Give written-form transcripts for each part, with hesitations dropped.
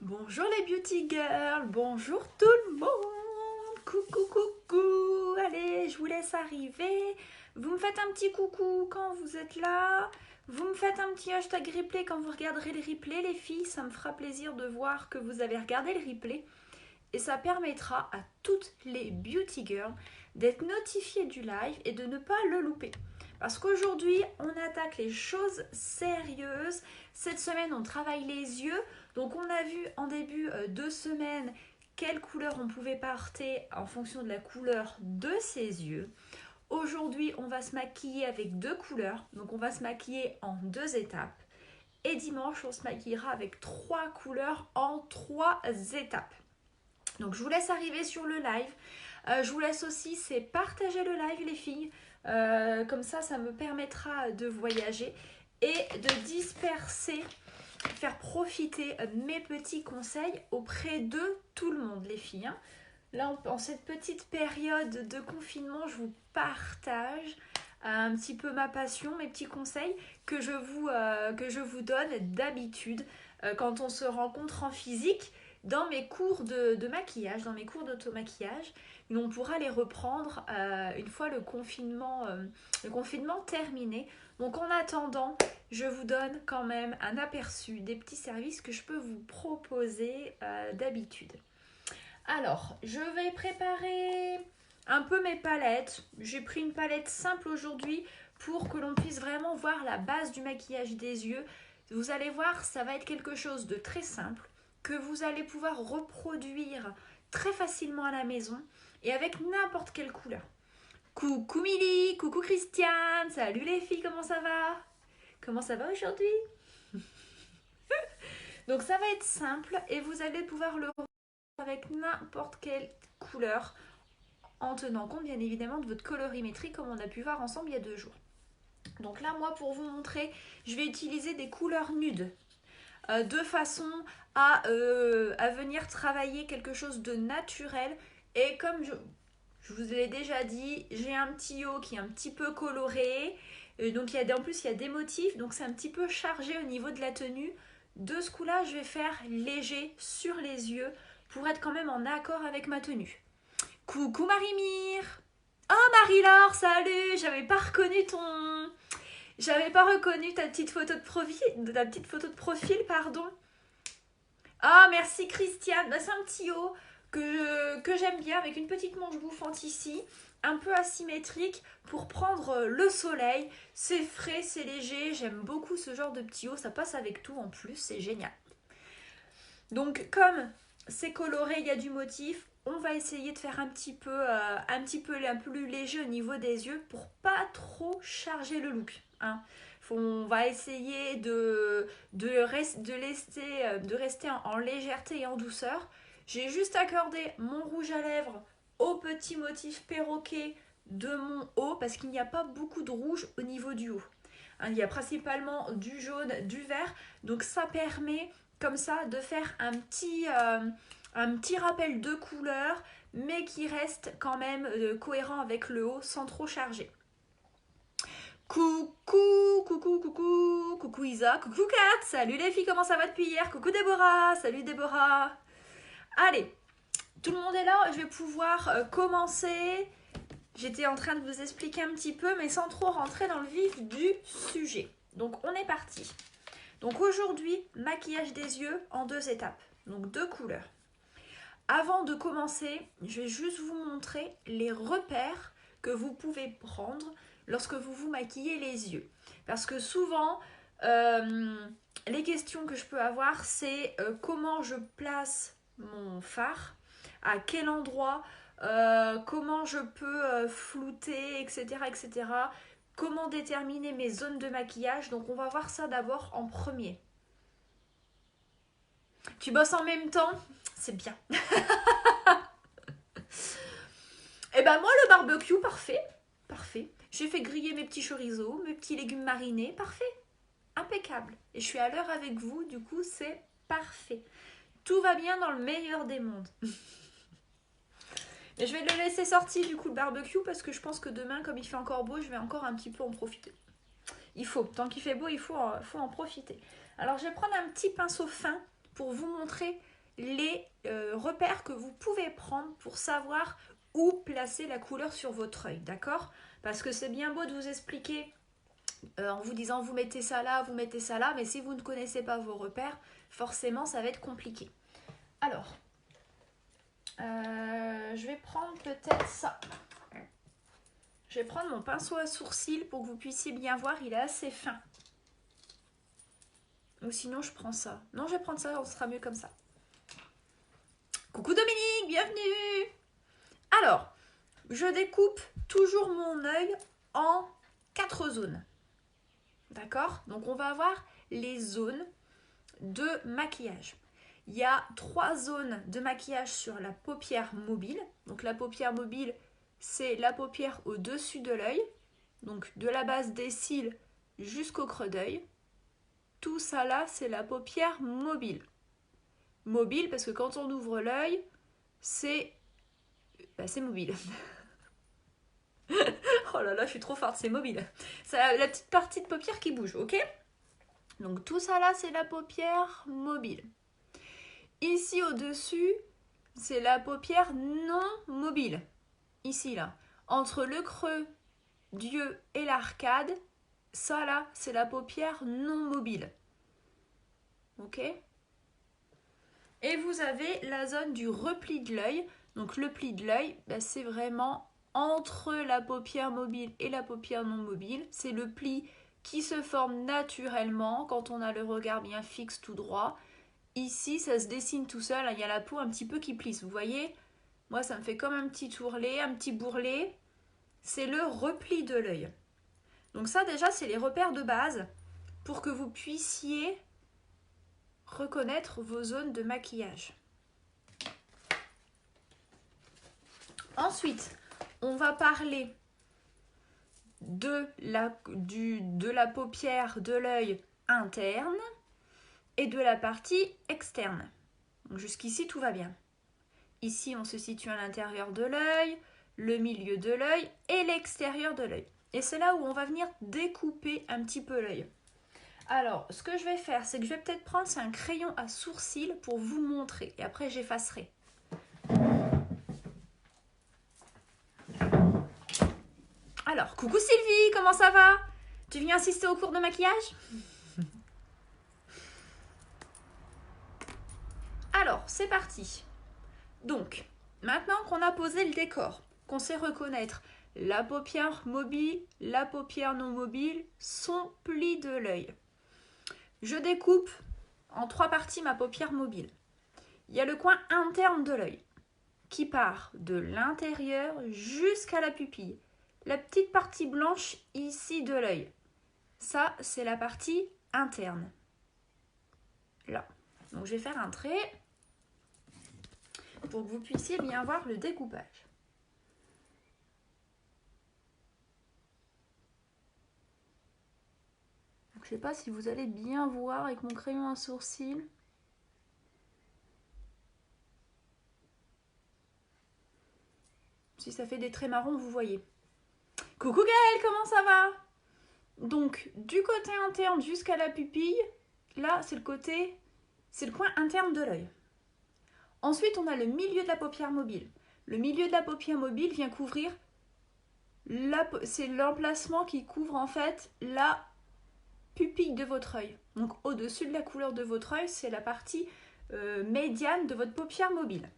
Bonjour les beauty girls, bonjour tout le monde, coucou coucou, allez je vous laisse arriver, vous me faites un petit coucou quand vous êtes là, vous me faites un petit hashtag replay quand vous regarderez le replay les filles, ça me fera plaisir de voir que vous avez regardé le replay et ça permettra à toutes les beauty girls d'être notifiées du live et de ne pas le louper. Parce qu'aujourd'hui, on attaque les choses sérieuses. Cette semaine, on travaille les yeux. Donc, on a vu en début de semaine quelle couleur on pouvait porter en fonction de la couleur de ses yeux. Aujourd'hui, on va se maquiller avec deux couleurs. Donc, on va se maquiller en deux étapes. Et dimanche, on se maquillera avec trois couleurs en trois étapes. Donc, je vous laisse arriver sur le live. Je vous laisse aussi, c'est partager le live, les filles. Comme ça me permettra de voyager et de disperser, faire profiter mes petits conseils auprès de tout le monde, les filles. Là, en cette petite période de confinement, je vous partage un petit peu ma passion, mes petits conseils que je vous donne d'habitude quand on se rencontre en physique dans mes cours de maquillage, dans mes cours d'auto-maquillage. On pourra les reprendre une fois le confinement terminé. Donc en attendant, je vous donne quand même un aperçu des petits services que je peux vous proposer d'habitude. Alors, je vais préparer un peu mes palettes. J'ai pris une palette simple aujourd'hui pour que l'on puisse vraiment voir la base du maquillage des yeux. Vous allez voir, ça va être quelque chose de très simple que vous allez pouvoir reproduire très facilement à la maison et avec n'importe quelle couleur. Coucou Milly, coucou Christiane, salut les filles, comment ça va? Comment ça va aujourd'hui? Donc ça va être simple et vous allez pouvoir le avec n'importe quelle couleur en tenant compte bien évidemment de votre colorimétrie comme on a pu voir ensemble il y a 2 jours. Donc là moi pour vous montrer je vais utiliser des couleurs nudes de façon à venir travailler quelque chose de naturel et comme je vous l'ai déjà dit, j'ai un petit haut qui est un petit peu coloré, donc en plus il y a des motifs, donc c'est un petit peu chargé au niveau de la tenue. De ce coup là je vais faire léger sur les yeux pour être quand même en accord avec ma tenue. Coucou Marie-Mire. Oh Marie-Laure, salut. J'avais pas reconnu ta petite photo de profil, pardon. Ah merci Christiane. Bah, c'est un petit haut que j'aime bien avec une petite manche bouffante ici, un peu asymétrique pour prendre le soleil. C'est frais, c'est léger. J'aime beaucoup ce genre de petit haut. Ça passe avec tout en plus, c'est génial. Donc comme c'est coloré, il y a du motif, on va essayer de faire un petit peu plus léger au niveau des yeux pour pas trop charger le look. On va essayer de rester en légèreté et en douceur. J'ai juste accordé mon rouge à lèvres au petit motif perroquet de mon haut parce qu'il n'y a pas beaucoup de rouge au niveau du haut. Il y a principalement du jaune, du vert, donc ça permet comme ça de faire un petit rappel de couleur mais qui reste quand même cohérent avec le haut sans trop charger. Coucou Isa, coucou Kat, salut les filles, comment ça va depuis hier? Coucou Déborah, salut Déborah. Allez, tout le monde est là, je vais pouvoir commencer. J'étais en train de vous expliquer un petit peu mais sans trop rentrer dans le vif du sujet. Donc on est parti. Donc aujourd'hui, maquillage des yeux en 2 étapes, donc 2 couleurs. Avant de commencer, je vais juste vous montrer les repères que vous pouvez prendre lorsque vous vous maquillez les yeux. Parce que souvent, les questions que je peux avoir, c'est comment je place mon fard, à quel endroit, comment je peux flouter, etc., etc. Comment déterminer mes zones de maquillage. Donc on va voir ça d'abord en premier. Tu bosses en même temps? C'est bien. Et ben moi le barbecue, parfait. Parfait. J'ai fait griller mes petits chorizo, mes petits légumes marinés, parfait. Impeccable. Et je suis à l'heure avec vous, du coup c'est parfait. Tout va bien dans le meilleur des mondes. Et je vais le laisser sortir du coup le barbecue parce que je pense que demain, comme il fait encore beau, je vais encore un petit peu en profiter. Il faut, tant qu'il fait beau, il faut en profiter. Alors je vais prendre un petit pinceau fin pour vous montrer les repères que vous pouvez prendre pour savoir où placer la couleur sur votre œil, d'accord? Parce que c'est bien beau de vous expliquer en vous disant vous mettez ça là, mais si vous ne connaissez pas vos repères, forcément ça va être compliqué. Alors, je vais prendre peut-être ça. Je vais prendre mon pinceau à sourcils pour que vous puissiez bien voir, il est assez fin. Ou sinon je prends ça. Non, je vais prendre ça, on sera mieux comme ça. Coucou Dominique, bienvenue! Alors, je découpe toujours mon œil en 4 zones. D'accord? Donc on va avoir les zones de maquillage. Il y a 3 zones de maquillage sur la paupière mobile. Donc la paupière mobile, c'est la paupière au-dessus de l'œil. Donc de la base des cils jusqu'au creux d'œil. Tout ça là, c'est la paupière mobile. Mobile parce que quand on ouvre l'œil, c'est mobile. Oh là là, je suis trop forte, c'est mobile. C'est la petite partie de paupière qui bouge, ok? Donc tout ça là, c'est la paupière mobile. Ici au-dessus, c'est la paupière non mobile. Ici là, entre le creux d'yeux et l'arcade, ça là, c'est la paupière non mobile. Ok? Et vous avez la zone du repli de l'œil. Donc le pli de l'œil, c'est vraiment entre la paupière mobile et la paupière non mobile. C'est le pli qui se forme naturellement quand on a le regard bien fixe tout droit. Ici, ça se dessine tout seul. Il y a la peau un petit peu qui plisse. Vous voyez? Moi, ça me fait comme un petit tourlet, un petit bourrelet. C'est le repli de l'œil. Donc ça, déjà, c'est les repères de base pour que vous puissiez reconnaître vos zones de maquillage. Ensuite, on va parler de la paupière de l'œil interne et de la partie externe. Jusqu'ici, tout va bien. Ici, on se situe à l'intérieur de l'œil, le milieu de l'œil et l'extérieur de l'œil. Et c'est là où on va venir découper un petit peu l'œil. Alors, ce que je vais faire, c'est que je vais peut-être prendre un crayon à sourcils pour vous montrer. Et après, j'effacerai. Alors, coucou Sylvie, comment ça va? Tu viens assister au cours de maquillage? Alors, c'est parti. Donc, maintenant qu'on a posé le décor, qu'on sait reconnaître la paupière mobile, la paupière non mobile, son pli de l'œil. Je découpe en 3 parties ma paupière mobile. Il y a le coin interne de l'œil qui part de l'intérieur jusqu'à la pupille. La petite partie blanche ici de l'œil. Ça, c'est la partie interne. Là. Donc, je vais faire un trait pour que vous puissiez bien voir le découpage. Donc, je ne sais pas si vous allez bien voir avec mon crayon à sourcils. Si ça fait des traits marrons, vous voyez. Coucou Gaëlle, comment ça va? Donc, du côté interne jusqu'à la pupille, là, c'est le coin interne de l'œil. Ensuite, on a le milieu de la paupière mobile. Le milieu de la paupière mobile vient couvrir, c'est l'emplacement qui couvre en fait la pupille de votre œil. Donc, au-dessus de la couleur de votre œil, c'est la partie médiane de votre paupière mobile.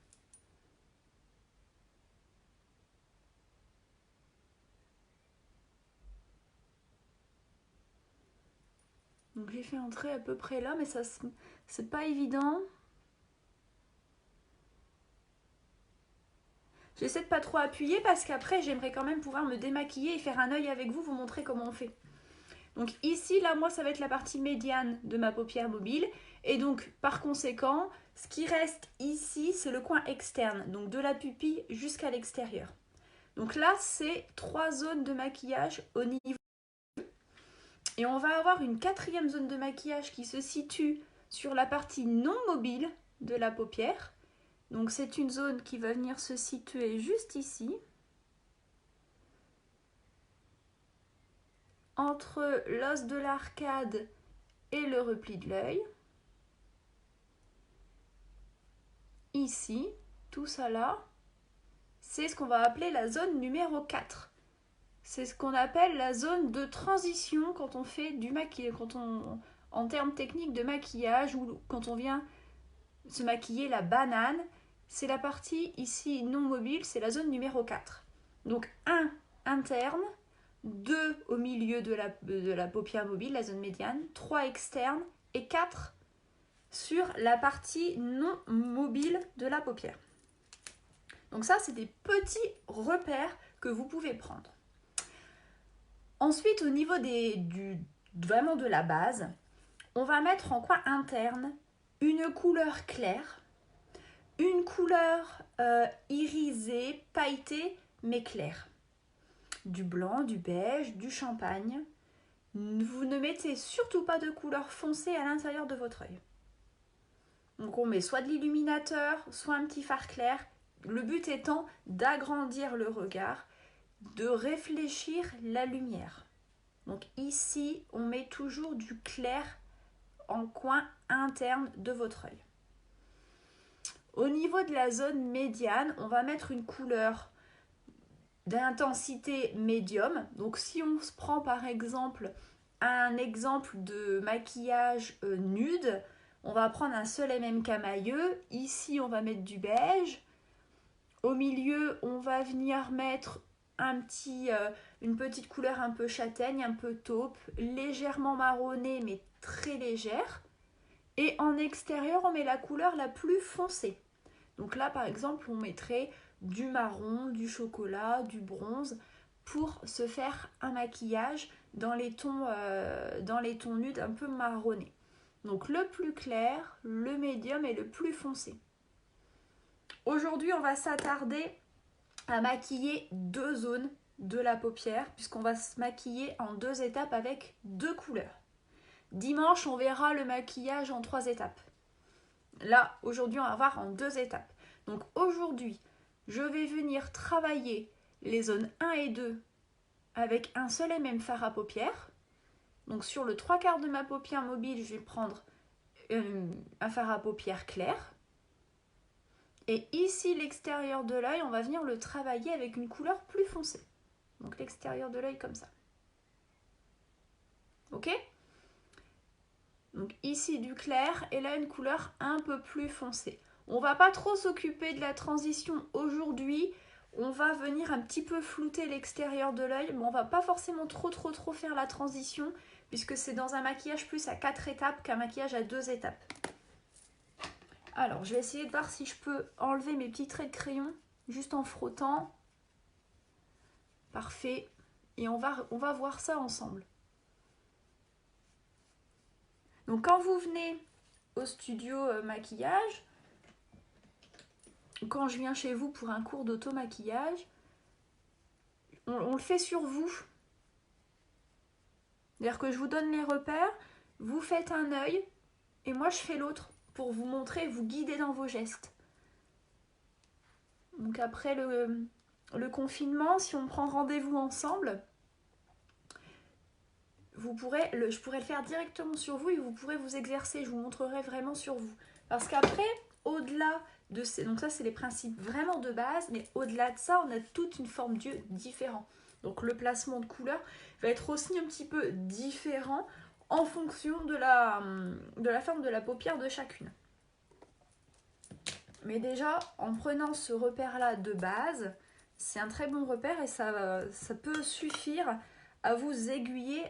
Donc j'ai fait un trait à peu près là, mais ça c'est pas évident. J'essaie de pas trop appuyer parce qu'après j'aimerais quand même pouvoir me démaquiller et faire un œil avec vous, vous montrer comment on fait. Donc ici, là, moi, ça va être la partie médiane de ma paupière mobile. Et donc, par conséquent, ce qui reste ici, c'est le coin externe, donc de la pupille jusqu'à l'extérieur. Donc là, c'est 3 zones de maquillage au niveau. Et on va avoir une 4e zone de maquillage qui se situe sur la partie non mobile de la paupière. Donc c'est une zone qui va venir se situer juste ici. Entre l'os de l'arcade et le repli de l'œil. ici, tout ça là, c'est ce qu'on va appeler la zone numéro 4. C'est ce qu'on appelle la zone de transition quand on fait du maquillage, en termes techniques de maquillage ou quand on vient se maquiller la banane. C'est la partie ici non mobile, c'est la zone numéro 4. Donc 1 interne, 2 au milieu de la paupière mobile, la zone médiane, 3 externe et 4 sur la partie non mobile de la paupière. Donc ça, c'est des petits repères que vous pouvez prendre. Ensuite, au niveau vraiment de la base, on va mettre en coin interne une couleur claire, une couleur irisée, pailletée, mais claire. Du blanc, du beige, du champagne. Vous ne mettez surtout pas de couleur foncée à l'intérieur de votre œil. Donc on met soit de l'illuminateur, soit un petit fard clair. Le but étant d'agrandir le regard, de réfléchir la lumière. Donc ici, on met toujours du clair en coin interne de votre œil. Au niveau de la zone médiane, on va mettre une couleur d'intensité médium. Donc si on se prend par exemple un exemple de maquillage nude, on va prendre un seul et même camailleux. Ici, on va mettre du beige. Au milieu, on va venir mettre une petite couleur un peu châtaigne, un peu taupe, légèrement marronnée, mais très légère. Et en extérieur, on met la couleur la plus foncée. Donc là, par exemple, on mettrait du marron, du chocolat, du bronze pour se faire un maquillage dans les tons nudes un peu marronnés. Donc le plus clair, le médium et le plus foncé. Aujourd'hui, on va s'attarder à maquiller 2 zones de la paupière puisqu'on va se maquiller en 2 étapes avec 2 couleurs. Dimanche, on verra le maquillage en 3 étapes. Là, aujourd'hui, on va voir en 2 étapes. Donc aujourd'hui, je vais venir travailler les zones 1 et 2 avec un seul et même fard à paupières. Donc sur le 3/4 de ma paupière mobile, je vais prendre un fard à paupières clair. Et ici, l'extérieur de l'œil, on va venir le travailler avec une couleur plus foncée. Donc l'extérieur de l'œil comme ça. Ok ? Donc ici du clair et là une couleur un peu plus foncée. On va pas trop s'occuper de la transition aujourd'hui. On va venir un petit peu flouter l'extérieur de l'œil, mais on va pas forcément trop faire la transition puisque c'est dans un maquillage plus à 4 étapes qu'un maquillage à 2 étapes. Alors, je vais essayer de voir si je peux enlever mes petits traits de crayon juste en frottant. Parfait. Et on va voir ça ensemble. Donc, quand vous venez au studio maquillage, quand je viens chez vous pour un cours d'auto-maquillage, on le fait sur vous. C'est-à-dire que je vous donne les repères, vous faites un œil et moi je fais l'autre pour vous montrer, vous guider dans vos gestes. Donc après le confinement, si on prend rendez-vous ensemble, je pourrais le faire directement sur vous et vous pourrez vous exercer. Je vous montrerai vraiment sur vous. Parce qu'après, au-delà de ces... Donc ça, c'est les principes vraiment de base. Mais au-delà de ça, on a toute une forme d'yeux différent. Donc le placement de couleur va être aussi un petit peu différent en fonction de la forme de la paupière de chacune. Mais déjà, en prenant ce repère-là de base, c'est un très bon repère et ça peut suffire à vous aiguiller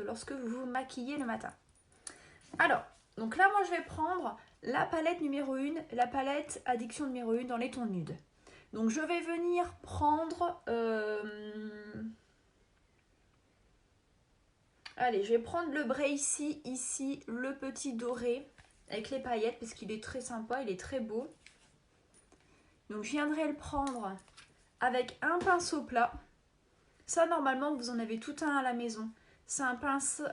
lorsque vous vous maquillez le matin. Alors, donc là, moi, je vais prendre la palette numéro 1, la palette Addiction numéro 1 dans les tons nudes. Donc, je vais venir prendre... Allez, je vais prendre le Bracy ici, le petit doré, avec les paillettes, parce qu'il est très sympa, il est très beau. Donc, je viendrai le prendre avec un pinceau plat. Ça, normalement, vous en avez tout un à la maison. C'est un pinceau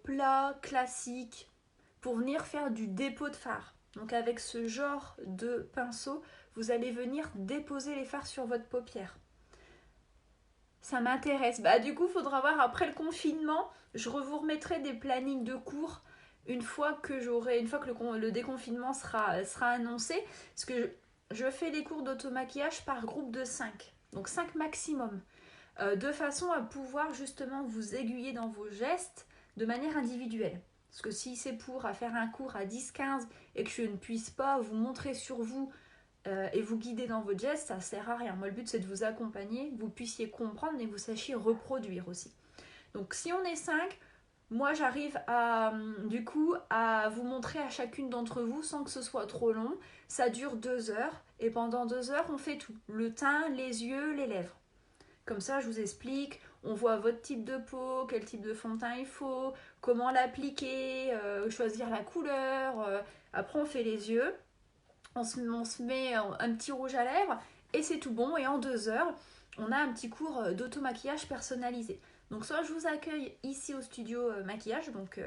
plat, classique, pour venir faire du dépôt de fard. Donc, avec ce genre de pinceau, vous allez venir déposer les fards sur votre paupière. Ça m'intéresse. Du coup, il faudra voir après le confinement. Je vous remettrai des plannings de cours une fois que le déconfinement sera annoncé, parce que je fais les cours d'automaquillage par groupe de 5, donc 5 maximum, de façon à pouvoir justement vous aiguiller dans vos gestes de manière individuelle. Parce que si c'est pour faire un cours à 10-15 et que je ne puisse pas vous montrer sur vous et vous guider dans votre geste, ça sert à rien. Moi, le but, c'est de vous accompagner, que vous puissiez comprendre et que vous sachiez reproduire aussi. Donc, si on est 5, moi, j'arrive du coup à vous montrer à chacune d'entre vous sans que ce soit trop long. Ça dure 2 heures et pendant 2 heures, on fait tout. Le teint, les yeux, les lèvres. Comme ça, je vous explique, on voit votre type de peau, quel type de fond de teint il faut, comment l'appliquer, choisir la couleur. Après, on fait les yeux, on se met un petit rouge à lèvres et c'est tout bon. Et en 2 heures, on a un petit cours d'automaquillage personnalisé. Donc soit je vous accueille ici au studio maquillage, donc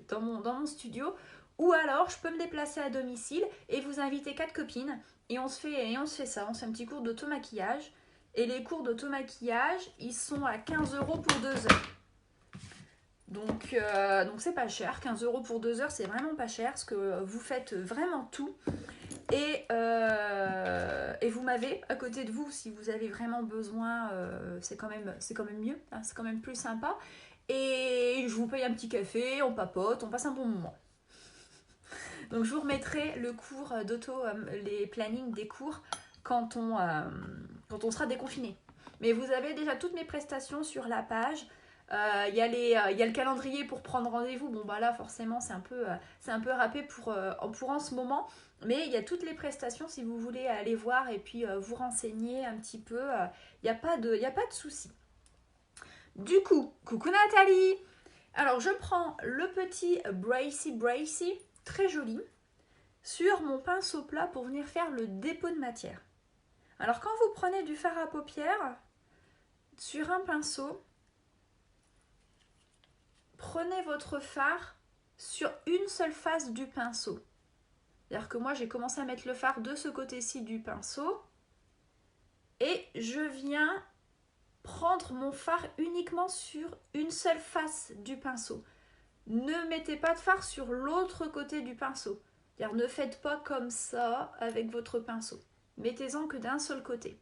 dans mon studio, ou alors je peux me déplacer à domicile et vous inviter 4 copines et on se fait ça, on se fait un petit cours d'automaquillage. Et les cours d'automaquillage, ils sont à 15 € pour 2 heures. Donc c'est pas cher, 15 € pour 2 heures, c'est vraiment pas cher, parce que vous faites vraiment tout. Et vous m'avez à côté de vous, si vous avez vraiment besoin, c'est quand même mieux, hein, c'est quand même plus sympa. Et je vous paye un petit café, on papote, on passe un bon moment. Donc je vous remettrai le cours les plannings des cours quand on sera déconfiné. Mais vous avez déjà toutes mes prestations sur la page. Il y a le calendrier pour prendre rendez-vous. Bon bah là forcément c'est un peu râpé pour en ce moment. Mais il y a toutes les prestations si vous voulez aller voir et puis vous renseigner un petit peu. Il n'y a pas de souci. Du coup, coucou Nathalie. Alors je prends le petit Bracy, très joli, sur mon pinceau plat pour venir faire le dépôt de matière. Alors quand vous prenez du fard à paupières, sur un pinceau, prenez votre fard sur une seule face du pinceau. C'est-à-dire que moi j'ai commencé à mettre le fard de ce côté-ci du pinceau et je viens prendre mon fard uniquement sur une seule face du pinceau. Ne mettez pas de fard sur l'autre côté du pinceau. C'est-à-dire ne faites pas comme ça avec votre pinceau. Mettez-en que d'un seul côté.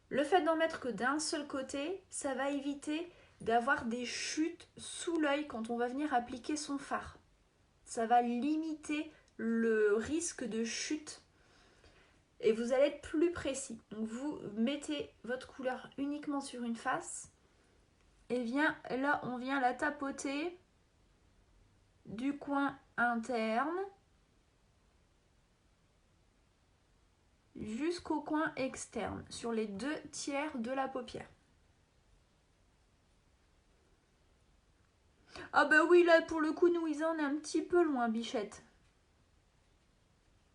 Le fait d'en mettre que d'un seul côté, ça va éviter d'avoir des chutes sous l'œil quand on va venir appliquer son fard. Ça va limiter le risque de chute et vous allez être plus précis. Donc vous mettez votre couleur uniquement sur une face et là on vient la tapoter du coin interne jusqu'au coin externe, sur les 2 tiers de la paupière. Ah bah oui, là pour le coup, nous, ils en est un petit peu loin, bichette.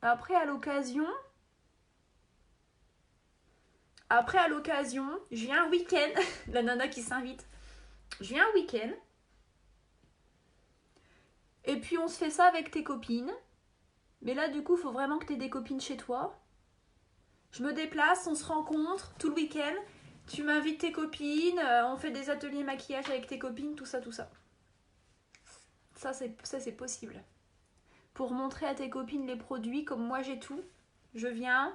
Après, à l'occasion, je viens un week-end, la nana qui s'invite, je viens un week-end, et puis on se fait ça avec tes copines. Mais là, du coup, il faut vraiment que tu aies des copines chez toi. Je me déplace, on se rencontre tout le week-end. Tu m'invites tes copines, on fait des ateliers maquillage avec tes copines, tout ça, tout ça. Ça, c'est possible. Pour montrer à tes copines les produits, comme moi j'ai tout, je viens,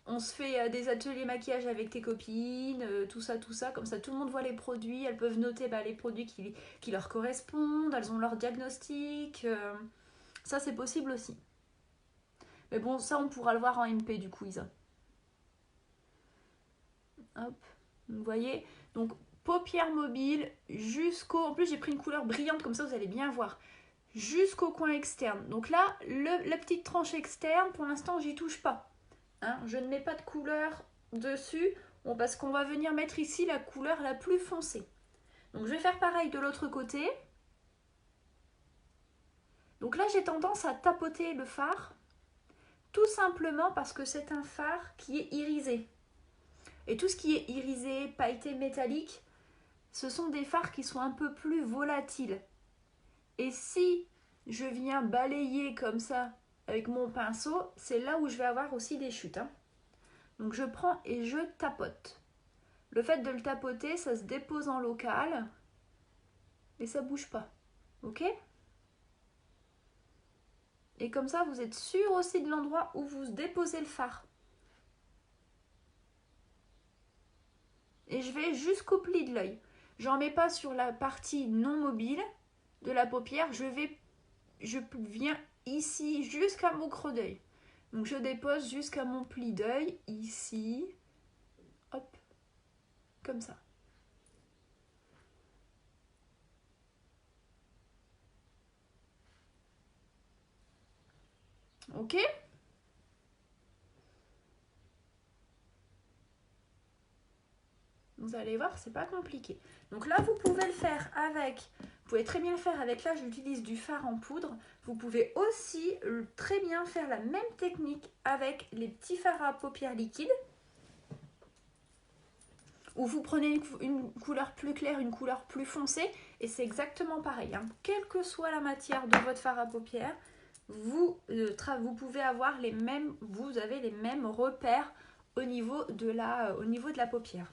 on se fait des ateliers maquillage avec tes copines, tout ça, comme ça tout le monde voit les produits, elles peuvent noter les produits qui leur correspondent, elles ont leur diagnostic, ça c'est possible aussi. Mais bon, ça on pourra le voir en MP du coup, Isa. Hop, vous voyez, donc paupières mobiles jusqu'au... En plus j'ai pris une couleur brillante comme ça vous allez bien voir. Jusqu'au coin externe. Donc là, la petite tranche externe, pour l'instant j'y touche pas. Hein, je ne mets pas de couleur dessus, parce qu'on va venir mettre ici la couleur la plus foncée. Donc je vais faire pareil de l'autre côté. Donc là j'ai tendance à tapoter le fard, tout simplement parce que c'est un fard qui est irisé. Et tout ce qui est irisé, pailleté, métallique, ce sont des fards qui sont un peu plus volatiles. Et si je viens balayer comme ça avec mon pinceau, c'est là où je vais avoir aussi des chutes. Hein. Donc je prends et je tapote. Le fait de le tapoter, ça se dépose en local et ça bouge pas. Ok ? Et comme ça, vous êtes sûr aussi de l'endroit où vous déposez le fard. Et je vais jusqu'au pli de l'œil. J'en mets pas sur la partie non mobile de la paupière. Je viens ici jusqu'à mon creux d'œil. Donc je dépose jusqu'à mon pli d'œil, ici. Hop, comme ça. Ok? Vous allez voir, c'est pas compliqué. Donc là, vous pouvez le faire avec, vous pouvez très bien le faire avec, là j'utilise du fard en poudre. Vous pouvez aussi très bien faire la même technique avec les petits fards à paupières liquides. Où vous prenez une couleur plus claire, une couleur plus foncée. Et c'est exactement pareil. Hein. Quelle que soit la matière de votre fard à paupières, vous pouvez avoir les mêmes, vous avez les mêmes repères au niveau de la paupière.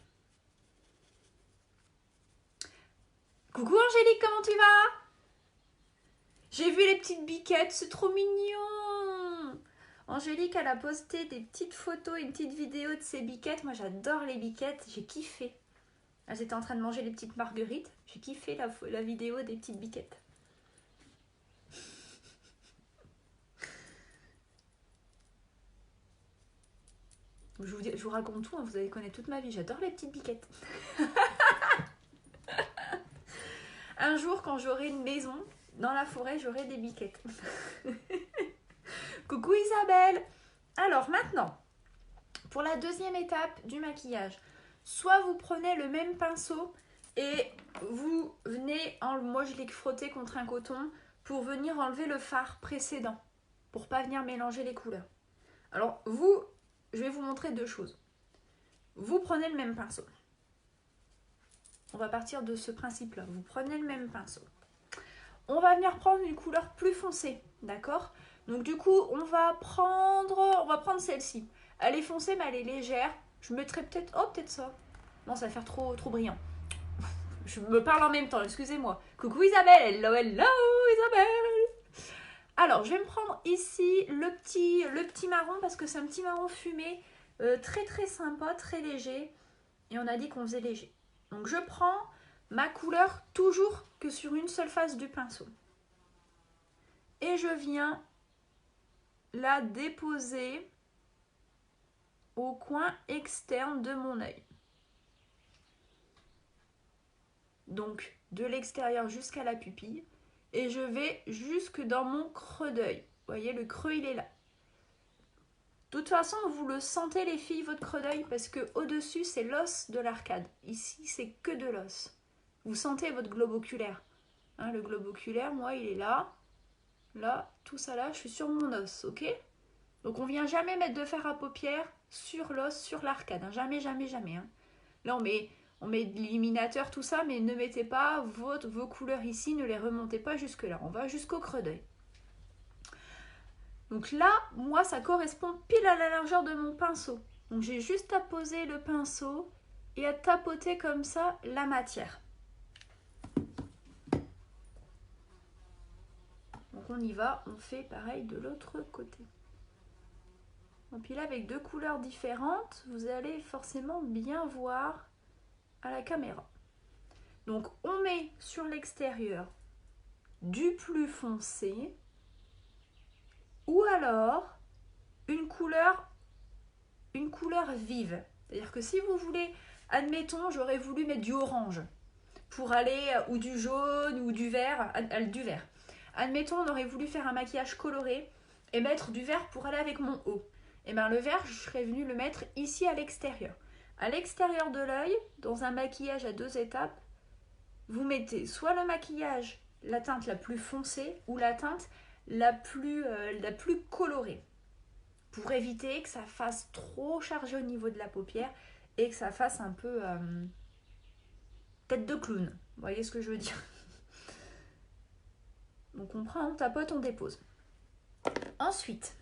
Coucou Angélique, comment tu vas? J'ai vu les petites biquettes, c'est trop mignon. Angélique, elle a posté des petites photos, une petite vidéo de ses biquettes. Moi, j'adore les biquettes, j'ai kiffé. Elles étaient en train de manger les petites marguerites. J'ai kiffé la vidéo des petites biquettes. Je vous raconte tout, hein, vous allez connaître toute ma vie. J'adore les petites biquettes. Un jour, quand j'aurai une maison, dans la forêt, j'aurai des biquettes. Coucou Isabelle. Alors maintenant, pour la deuxième étape du maquillage, soit vous prenez le même pinceau et vous venez, moi je l'ai frotté contre un coton pour venir enlever le fard précédent, pour pas venir mélanger les couleurs. Alors je vais vous montrer deux choses. Vous prenez le même pinceau. On va partir de ce principe-là. Vous prenez le même pinceau. On va venir prendre une couleur plus foncée, d'accord? Donc du coup, on va prendre celle-ci. Elle est foncée, mais elle est légère. Je mettrai peut-être... Oh, peut-être ça. Non, ça va faire trop brillant. Je me parle en même temps, excusez-moi. Coucou Isabelle, hello Isabelle. Alors, je vais me prendre ici le petit marron, parce que c'est un petit marron fumé, très très sympa, très léger. Et on a dit qu'on faisait léger. Donc je prends ma couleur toujours que sur une seule face du pinceau. Et je viens la déposer au coin externe de mon œil. Donc de l'extérieur jusqu'à la pupille. Et je vais jusque dans mon creux d'œil. Vous voyez, le creux, il est là. De toute façon, vous le sentez les filles, votre creux d'œil, parce que au-dessus, c'est l'os de l'arcade. Ici, c'est que de l'os. Vous sentez votre globe oculaire. Hein, le globe oculaire, moi, il est là. Là, tout ça là, je suis sur mon os, ok? Donc on vient jamais mettre de fard à paupières sur l'os, sur l'arcade. Hein. Jamais, jamais, jamais. Hein. Là, on met de l'illuminateur, tout ça, mais ne mettez pas vos couleurs ici, ne les remontez pas jusque là. On va jusqu'au creux d'œil. Donc là, moi, ça correspond pile à la largeur de mon pinceau. Donc j'ai juste à poser le pinceau et à tapoter comme ça la matière. Donc on y va, on fait pareil de l'autre côté. Et puis là, avec deux couleurs différentes, vous allez forcément bien voir à la caméra. Donc on met sur l'extérieur du plus foncé ou alors une couleur vive. C'est-à-dire que si vous voulez, admettons, j'aurais voulu mettre du orange pour aller, ou du jaune ou du vert, Admettons, on aurait voulu faire un maquillage coloré et mettre du vert pour aller avec mon haut. Et bien le vert, je serais venue le mettre ici à l'extérieur. À l'extérieur de l'œil, dans un maquillage à deux étapes, vous mettez soit le maquillage, la teinte la plus foncée ou la teinte la plus colorée. Pour éviter que ça fasse trop chargé au niveau de la paupière et que ça fasse un peu tête de clown. Vous voyez ce que je veux dire? Donc on prend, on tapote, on dépose. Ensuite,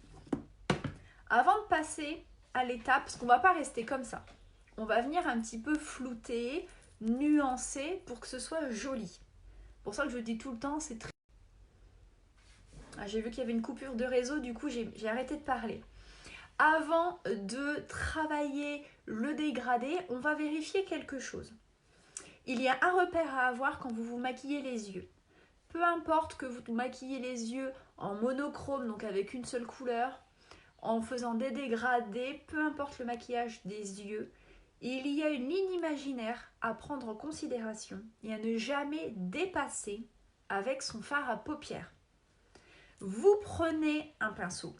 avant de passer à l'étape, parce qu'on ne va pas rester comme ça, on va venir un petit peu flouter, nuancer pour que ce soit joli. Pour ça que je dis tout le temps, c'est très... Ah, j'ai vu qu'il y avait une coupure de réseau, du coup j'ai arrêté de parler. Avant de travailler le dégradé, on va vérifier quelque chose. Il y a un repère à avoir quand vous vous maquillez les yeux. Peu importe que vous maquillez les yeux en monochrome, donc avec une seule couleur, en faisant des dégradés, peu importe le maquillage des yeux, il y a une ligne imaginaire à prendre en considération et à ne jamais dépasser avec son fard à paupières. Vous prenez un pinceau,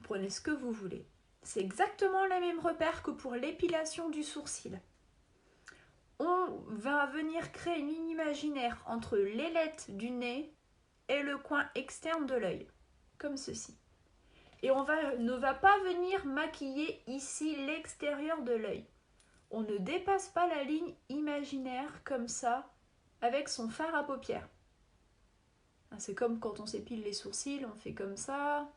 prenez ce que vous voulez. C'est exactement le même repère que pour l'épilation du sourcil. On va venir créer une ligne imaginaire entre l'ailette du nez et le coin externe de l'œil, comme ceci. Et ne va pas venir maquiller ici l'extérieur de l'œil. On ne dépasse pas la ligne imaginaire comme ça avec son fard à paupières. C'est comme quand on s'épile les sourcils, on fait comme ça,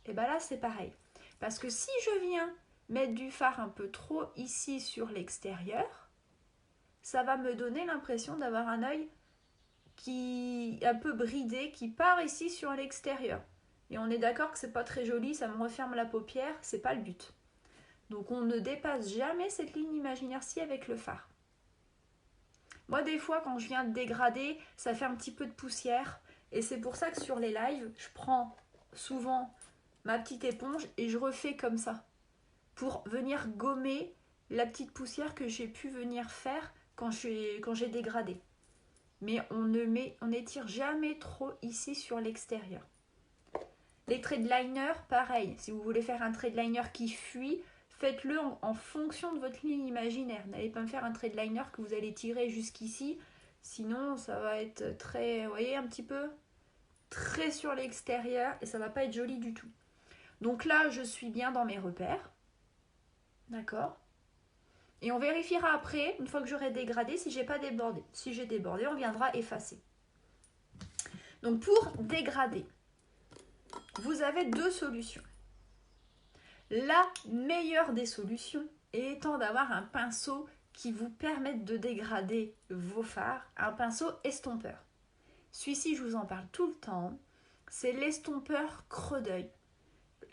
et bien là c'est pareil. Parce que si je viens mettre du fard un peu trop ici sur l'extérieur, ça va me donner l'impression d'avoir un œil qui est un peu bridé, qui part ici sur l'extérieur. Et on est d'accord que c'est pas très joli, ça me referme la paupière, c'est pas le but. Donc on ne dépasse jamais cette ligne imaginaire-ci avec le fard. Moi des fois quand je viens de dégrader, ça fait un petit peu de poussière. Et c'est pour ça que sur les lives, je prends souvent ma petite éponge et je refais comme ça. Pour venir gommer la petite poussière que j'ai pu venir faire quand j'ai dégradé. Mais on n'étire jamais trop ici sur l'extérieur. Les traits de liner, pareil. Si vous voulez faire un trait de liner qui fuit, faites-le en fonction de votre ligne imaginaire. N'allez pas me faire un trait de liner que vous allez tirer jusqu'ici. Sinon, ça va être très, vous voyez, un petit peu très sur l'extérieur et ça va pas être joli du tout. Donc là, je suis bien dans mes repères. D'accord ? Et on vérifiera après, une fois que j'aurai dégradé, si j'ai pas débordé. Si j'ai débordé, on viendra effacer. Donc pour dégrader, vous avez deux solutions. La meilleure des solutions étant d'avoir un pinceau qui vous permette de dégrader vos fards, un pinceau estompeur. Celui-ci, je vous en parle tout le temps, c'est l'estompeur creux d'œil.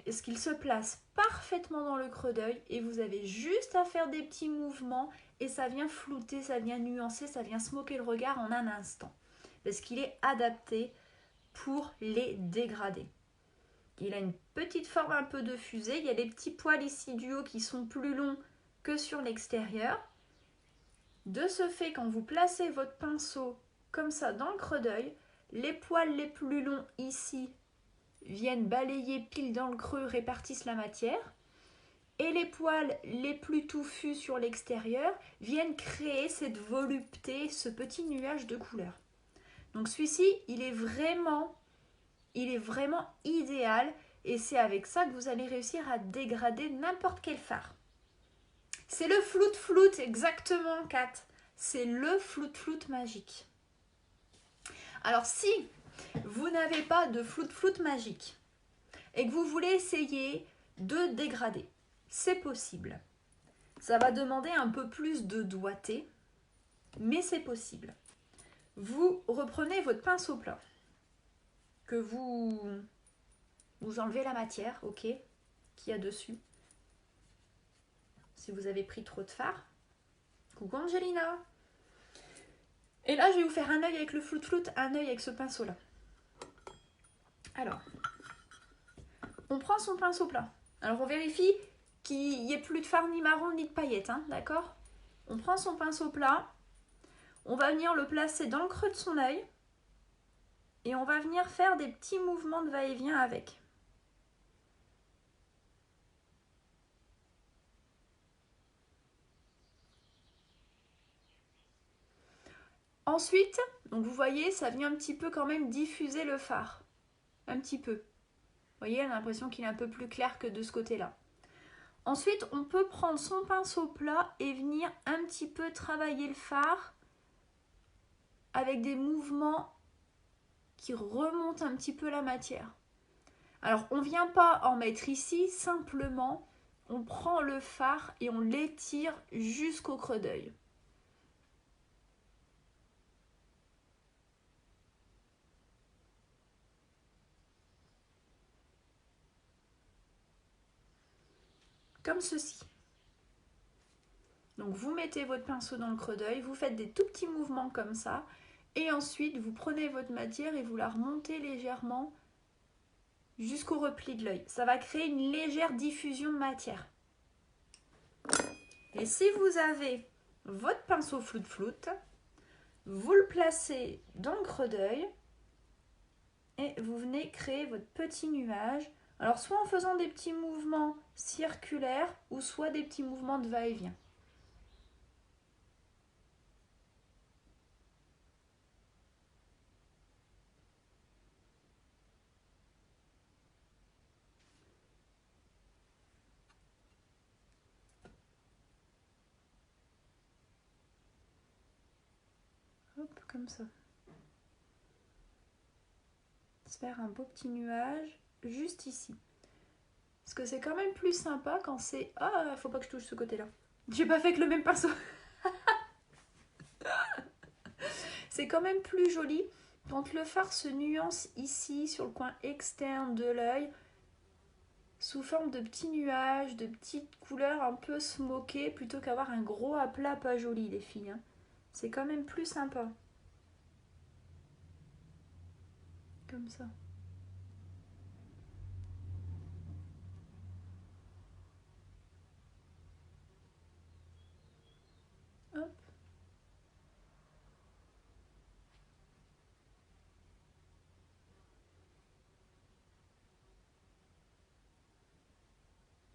Est-ce qu'il se place parfaitement dans le creux d'œil et vous avez juste à faire des petits mouvements et ça vient flouter, ça vient nuancer, ça vient smoker le regard en un instant. Parce qu'il est adapté pour les dégrader. Il a une petite forme un peu de fusée. Il y a des petits poils ici du haut qui sont plus longs que sur l'extérieur. De ce fait, quand vous placez votre pinceau comme ça dans le creux d'œil, les poils les plus longs ici viennent balayer pile dans le creux, répartissent la matière. Et les poils les plus touffus sur l'extérieur viennent créer cette volupté, ce petit nuage de couleur. Donc celui-ci, il est vraiment idéal et c'est avec ça que vous allez réussir à dégrader n'importe quel fard. C'est le flout-flout, exactement, Kat. C'est le flout-flout magique. Alors si vous n'avez pas de flout-flout magique et que vous voulez essayer de dégrader, c'est possible. Ça va demander un peu plus de doigté, mais c'est possible. Vous reprenez votre pinceau plat, que vous enlevez la matière, ok, qu'il y a dessus. Si vous avez pris trop de fard. Coucou Angelina. Et là, je vais vous faire un œil avec le flout-flout, un œil avec ce pinceau-là. Alors, on prend son pinceau plat. Alors, on vérifie qu'il n'y ait plus de fard ni marron ni de paillettes, hein, d'accord ? On prend son pinceau plat, on va venir le placer dans le creux de son œil et on va venir faire des petits mouvements de va-et-vient avec. Ensuite, donc vous voyez, ça vient un petit peu quand même diffuser le fard. Un petit peu. Vous voyez, on a l'impression qu'il est un peu plus clair que de ce côté-là. Ensuite, on peut prendre son pinceau plat et venir un petit peu travailler le fard avec des mouvements qui remontent un petit peu la matière. Alors, on ne vient pas en mettre ici, simplement, on prend le fard et on l'étire jusqu'au creux d'œil. comme ceci. Donc vous mettez votre pinceau dans le creux d'œil, vous faites des tout petits mouvements comme ça, et ensuite vous prenez votre matière et vous la remontez légèrement jusqu'au repli de l'œil. Ça va créer une légère diffusion de matière. Et si vous avez votre pinceau floute-floute, vous le placez dans le creux d'œil et vous venez créer votre petit nuage. Alors soit en faisant des petits mouvements circulaires ou soit des petits mouvements de va-et-vient. Hop, comme ça. Se faire un beau petit nuage juste ici. Parce que c'est quand même plus sympa quand c'est... Ah, faut pas que je touche ce côté-là. J'ai pas fait avec le même pinceau. C'est quand même plus joli quand le fard se nuance ici, sur le coin externe de l'œil, sous forme de petits nuages, de petites couleurs un peu smokées, plutôt qu'avoir un gros aplat pas joli, les filles. Hein. C'est quand même plus sympa. Comme ça. Hop.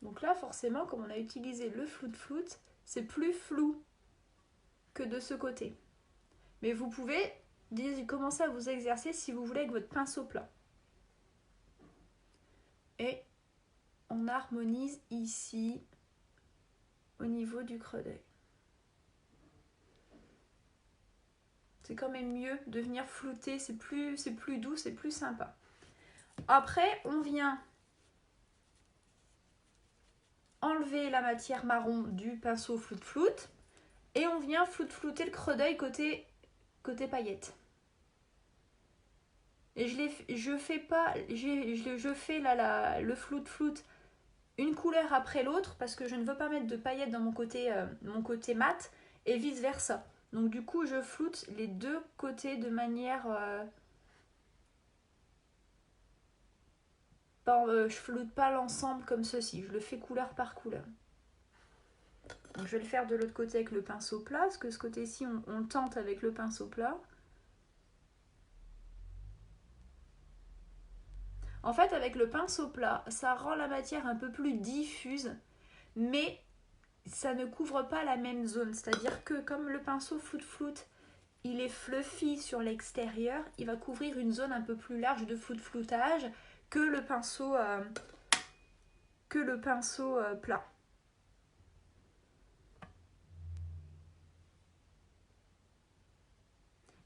Donc là, forcément, comme on a utilisé le floute-floute, c'est plus flou que de ce côté. Mais vous pouvez commencer à vous exercer si vous voulez avec votre pinceau plat. Et on harmonise ici au niveau du creux d'œil. C'est quand même mieux de venir flouter, c'est plus doux, c'est plus sympa. Après, on vient enlever la matière marron du pinceau floute-floute et on vient floute-flouter le creux d'œil côté paillettes. Et je fais là, le floute-floute une couleur après l'autre parce que je ne veux pas mettre de paillettes dans mon côté mat et vice versa. Donc du coup je floute les deux côtés de manière... je floute pas l'ensemble comme ceci, je le fais couleur par couleur. Donc, je vais le faire de l'autre côté avec le pinceau plat, parce que ce côté-ci on tente avec le pinceau plat. En fait avec le pinceau plat, ça rend la matière un peu plus diffuse, mais ça ne couvre pas la même zone. C'est-à-dire que comme le pinceau floute-floute, il est fluffy sur l'extérieur, il va couvrir une zone un peu plus large de floute-floutage que le pinceau plat.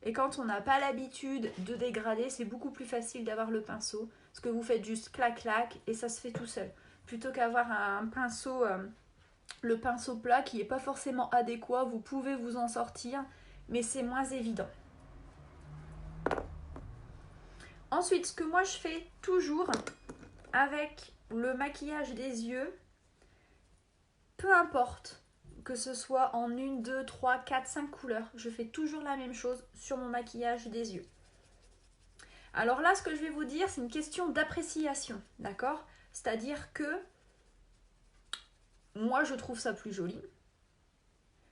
Et quand on n'a pas l'habitude de dégrader, c'est beaucoup plus facile d'avoir le pinceau. Parce que vous faites juste clac-clac et ça se fait tout seul. Plutôt qu'avoir un pinceau, le pinceau plat qui n'est pas forcément adéquat, vous pouvez vous en sortir, mais c'est moins évident. Ensuite, ce que moi je fais toujours avec le maquillage des yeux, peu importe que ce soit en 1, 2, 3, 4, 5 couleurs, je fais toujours la même chose sur mon maquillage des yeux. Alors là, ce que je vais vous dire, c'est une question d'appréciation, d'accord? C'est-à-dire que moi, je trouve ça plus joli.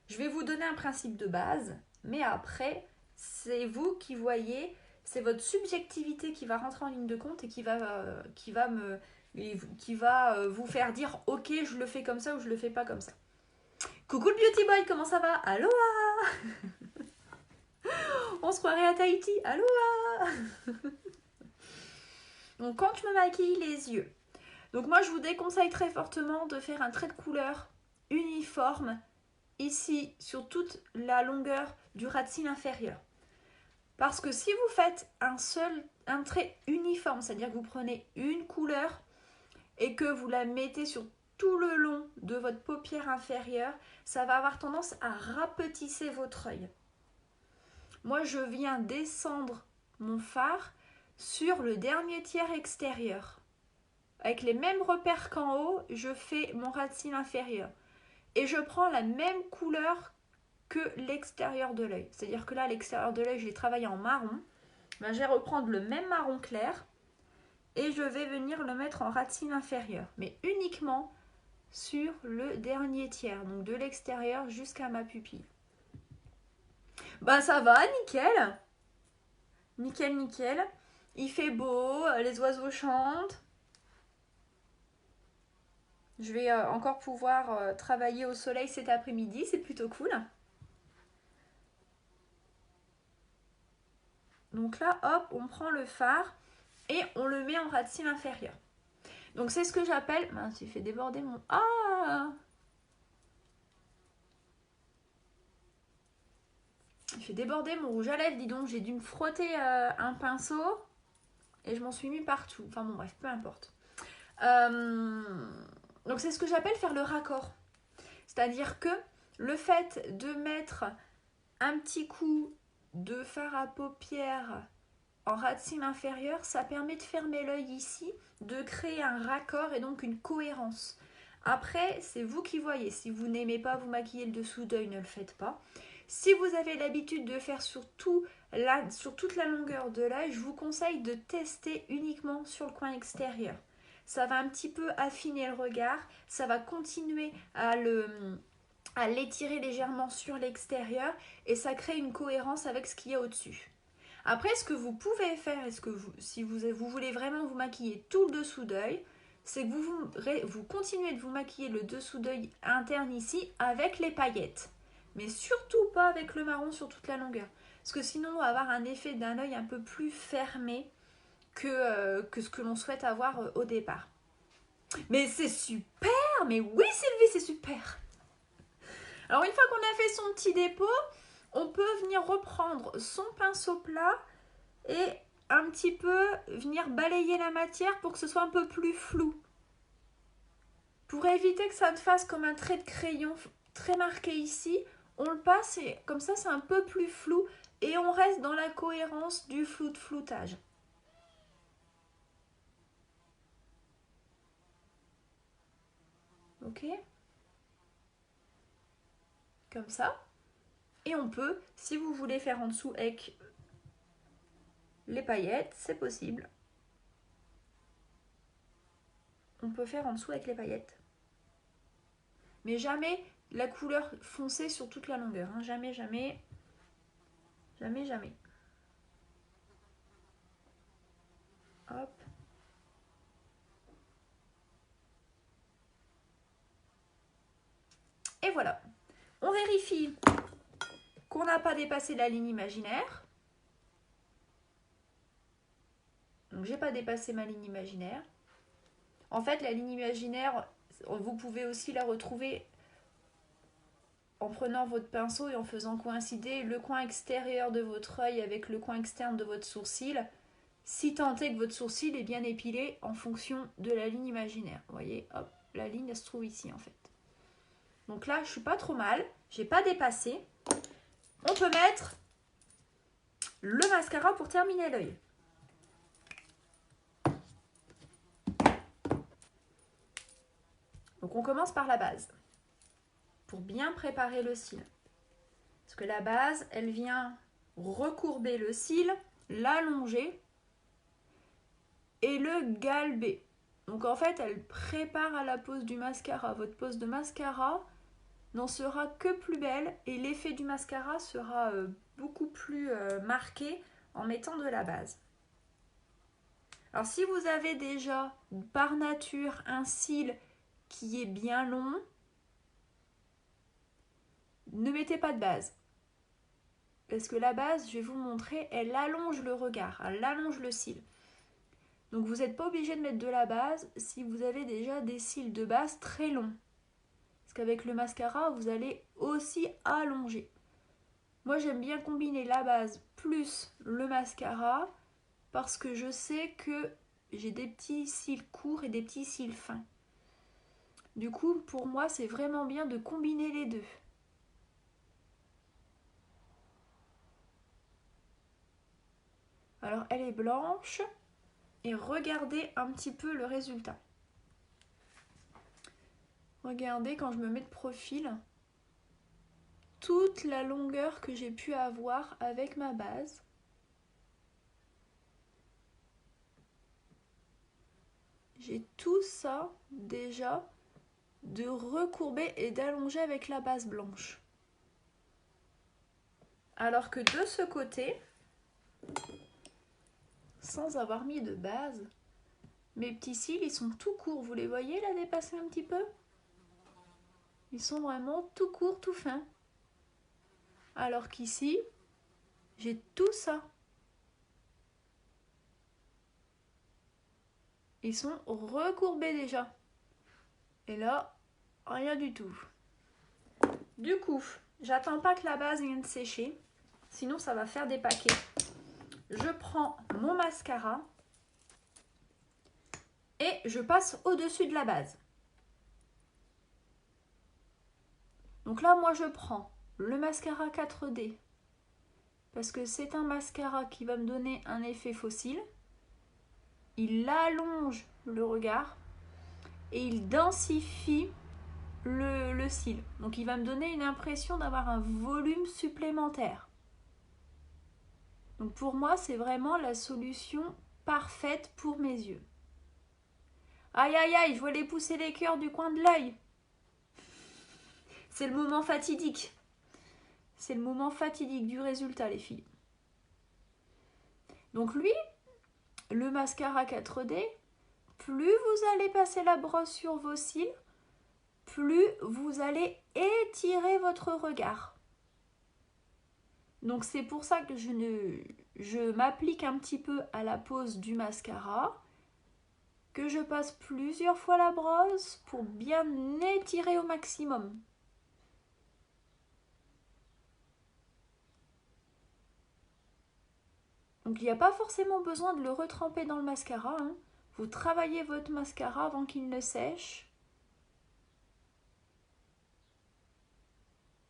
Je vais vous donner un principe de base, mais après, c'est vous qui voyez, c'est votre subjectivité qui va rentrer en ligne de compte et qui va vous faire dire « Ok, je le fais comme ça ou je le fais pas comme ça ». Coucou le beauty boy, comment ça va? Aloha. On se croirait à Tahiti. Aloha. Donc quand je me maquille les yeux, donc moi je vous déconseille très fortement de faire un trait de couleur uniforme ici sur toute la longueur du ras de cils inférieur. Parce que si vous faites un trait uniforme, c'est-à-dire que vous prenez une couleur et que vous la mettez sur tout le long de votre paupière inférieure, ça va avoir tendance à rapetisser votre œil. Moi, je viens descendre mon fard sur le dernier tiers extérieur. avec les mêmes repères qu'en haut, je fais mon ras de cils inférieur. Et je prends la même couleur que l'extérieur de l'œil. C'est-à-dire que là, l'extérieur de l'œil, je l'ai travaillé en marron. Ben, je vais reprendre le même marron clair et je vais venir le mettre en ras de cils inférieur. Mais uniquement sur le dernier tiers, donc de l'extérieur jusqu'à ma pupille. Ben ça va, nickel. Nickel, nickel. Il fait beau, les oiseaux chantent. Je vais encore pouvoir travailler au soleil cet après-midi, c'est plutôt cool. Donc là, hop, on prend le fard et on le met en ras de cils inférieur. Donc c'est ce que j'appelle... Mince, j'ai fait déborder mon... Ah! Il fait déborder mon rouge à lèvres, dis donc. J'ai dû me frotter un pinceau et je m'en suis mis partout. Enfin bon, bref, peu importe. Donc c'est ce que j'appelle faire le raccord. C'est-à-dire que le fait de mettre un petit coup de fard à paupières en ras de cils inférieur, ça permet de fermer l'œil ici, de créer un raccord et donc une cohérence. Après, c'est vous qui voyez. Si vous n'aimez pas vous maquiller le dessous d'œil, ne le faites pas. Si vous avez l'habitude de faire sur toute la longueur de l'œil, je vous conseille de tester uniquement sur le coin extérieur. Ça va un petit peu affiner le regard, ça va continuer à l'étirer légèrement sur l'extérieur et ça crée une cohérence avec ce qu'il y a au-dessus. Après, ce que vous pouvez faire, si vous voulez vraiment vous maquiller tout le dessous d'œil, c'est que vous continuez de vous maquiller le dessous d'œil interne ici avec les paillettes. Mais surtout pas avec le marron sur toute la longueur. Parce que sinon, on va avoir un effet d'un œil un peu plus fermé que ce que l'on souhaite avoir au départ. Mais c'est super! Mais oui, Sylvie, c'est super! Alors, une fois qu'on a fait son petit dépôt, on peut venir reprendre son pinceau plat et un petit peu venir balayer la matière pour que ce soit un peu plus flou. Pour éviter que ça ne fasse comme un trait de crayon très marqué ici, on le passe et comme ça c'est un peu plus flou et on reste dans la cohérence du flou de floutage. Ok? Comme ça. Et on peut, si vous voulez faire en dessous avec les paillettes, c'est possible. On peut faire en dessous avec les paillettes. Mais jamais la couleur foncée sur toute la longueur. Hein. Jamais, jamais. Jamais, jamais. Hop. Et voilà. On vérifie qu'on n'a pas dépassé la ligne imaginaire. Donc j'ai pas dépassé ma ligne imaginaire. En fait, la ligne imaginaire, vous pouvez aussi la retrouver en prenant votre pinceau et en faisant coïncider le coin extérieur de votre œil avec le coin externe de votre sourcil, si tant est que votre sourcil est bien épilé en fonction de la ligne imaginaire. Vous voyez, hop, la ligne elle se trouve ici en fait. Donc là, je suis pas trop mal, j'ai pas dépassé. On peut mettre le mascara pour terminer l'œil. Donc on commence par la base, pour bien préparer le cil. Parce que la base, elle vient recourber le cil, l'allonger et le galber. Donc en fait, elle prépare à la pose du mascara. Votre pose de mascara n'en sera que plus belle et l'effet du mascara sera beaucoup plus marqué en mettant de la base. Alors si vous avez déjà par nature un cil qui est bien long, ne mettez pas de base. Parce que la base, je vais vous montrer, elle allonge le regard, elle allonge le cil. Donc vous n'êtes pas obligé de mettre de la base si vous avez déjà des cils de base très longs. Parce qu'avec le mascara, vous allez aussi allonger. Moi, j'aime bien combiner la base plus le mascara parce que je sais que j'ai des petits cils courts et des petits cils fins. Du coup, pour moi, c'est vraiment bien de combiner les deux. Alors, elle est blanche et regardez un petit peu le résultat. regardez quand je me mets de profil, toute la longueur que j'ai pu avoir avec ma base. J'ai tout ça déjà de recourber et d'allonger avec la base blanche. Alors que de ce côté, sans avoir mis de base, mes petits cils, ils sont tout courts. Vous les voyez là dépasser un petit peu? Ils sont vraiment tout courts, tout fins. Alors qu'ici, j'ai tout ça. Ils sont recourbés déjà. Et là, rien du tout. Du coup, j'attends pas que la base vienne sécher. Sinon, ça va faire des paquets. Je prends mon mascara et je passe au-dessus de la base. Donc là, moi, je prends le mascara 4D parce que c'est un mascara qui va me donner un effet fossile. Il allonge le regard et il densifie le cil. Donc il va me donner une impression d'avoir un volume supplémentaire. Donc pour moi, c'est vraiment la solution parfaite pour mes yeux. Aïe aïe aïe, je vois les pousser les cœurs du coin de l'œil. C'est le moment fatidique. C'est le moment fatidique du résultat, les filles. Donc lui, le mascara 4D, plus vous allez passer la brosse sur vos cils, plus vous allez étirer votre regard. Donc c'est pour ça que je m'applique un petit peu à la pose du mascara, que je passe plusieurs fois la brosse pour bien étirer au maximum. Donc il n'y a pas forcément besoin de le retremper dans le mascara, hein. Vous travaillez votre mascara avant qu'il ne sèche.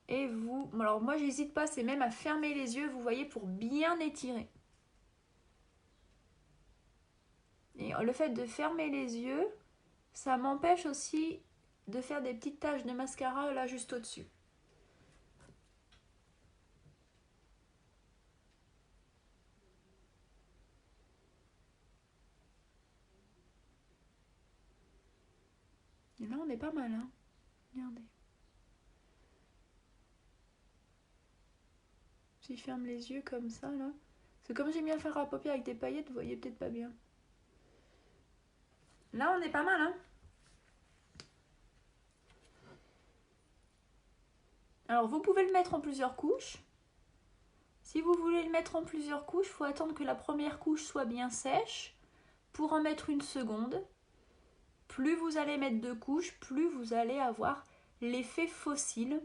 Et vous... Alors moi j'hésite pas, c'est même à fermer les yeux, vous voyez, pour bien étirer. Et le fait de fermer les yeux, ça m'empêche aussi de faire des petites taches de mascara là juste au-dessus. Et là on est pas mal, hein. Regardez. Si je ferme les yeux comme ça là. C'est comme j'aime bien faire à paupières avec des paillettes, vous voyez peut-être pas bien. Là on est pas mal, hein. Alors vous pouvez le mettre en plusieurs couches. Si vous voulez le mettre en plusieurs couches, il faut attendre que la première couche soit bien sèche pour en mettre une seconde. Plus vous allez mettre de couches, plus vous allez avoir l'effet fossile,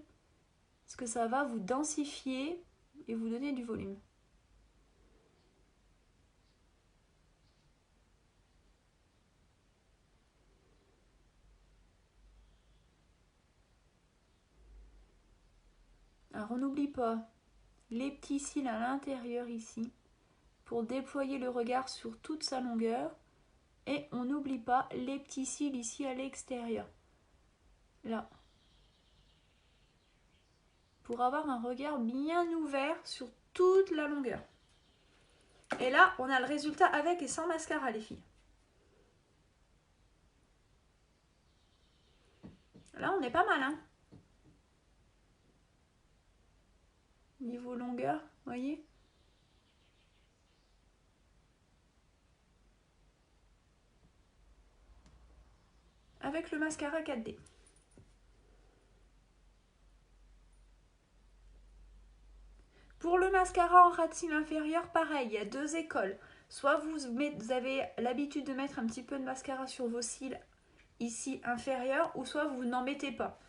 parce que ça va vous densifier et vous donner du volume. Alors on n'oublie pas les petits cils à l'intérieur ici pour déployer le regard sur toute sa longueur, et on n'oublie pas les petits cils ici à l'extérieur, là, pour avoir un regard bien ouvert sur toute la longueur. Et là on a le résultat avec et sans mascara, les filles. Là on est pas mal, hein. Niveau longueur, vous voyez. Avec le mascara 4D. Pour le mascara en ras de cils inférieur, pareil, il y a deux écoles. Soit vous avez l'habitude de mettre un petit peu de mascara sur vos cils ici inférieurs, ou soit vous n'en mettez pas.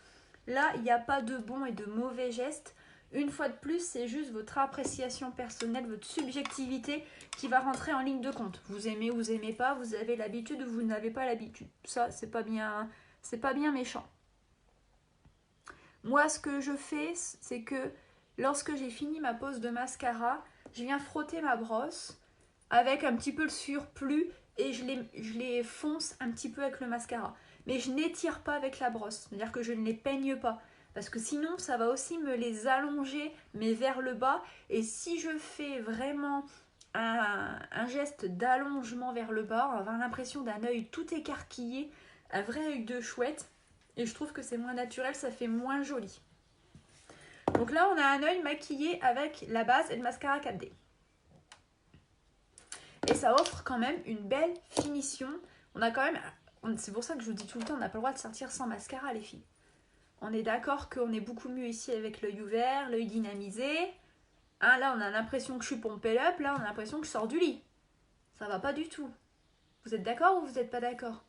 Là, il n'y a pas de bon et de mauvais gestes. Une fois de plus, c'est juste votre appréciation personnelle, votre subjectivité qui va rentrer en ligne de compte. Vous aimez ou vous n'aimez pas, vous avez l'habitude ou vous n'avez pas l'habitude. Ça, c'est pas bien méchant. Moi, ce que je fais, c'est que lorsque j'ai fini ma pose de mascara, je viens frotter ma brosse avec un petit peu le surplus et je les fonce un petit peu avec le mascara. Mais je n'étire pas avec la brosse, c'est-à-dire que je ne les peigne pas. Parce que sinon, ça va aussi me les allonger, mais vers le bas. Et si je fais vraiment un geste d'allongement vers le bas, on va avoir l'impression d'un œil tout écarquillé, un vrai œil de chouette. Et je trouve que c'est moins naturel, ça fait moins joli. Donc là, on a un œil maquillé avec la base et le mascara 4D. Et ça offre quand même une belle finition. On a quand même... C'est pour ça que je vous dis tout le temps, on n'a pas le droit de sortir sans mascara, les filles. On est d'accord qu'on est beaucoup mieux ici avec l'œil ouvert, l'œil dynamisé. Hein, là, on a l'impression que je suis pompée up. Là, on a l'impression que je sors du lit. Ça va pas du tout. Vous êtes d'accord ou vous n'êtes pas d'accord?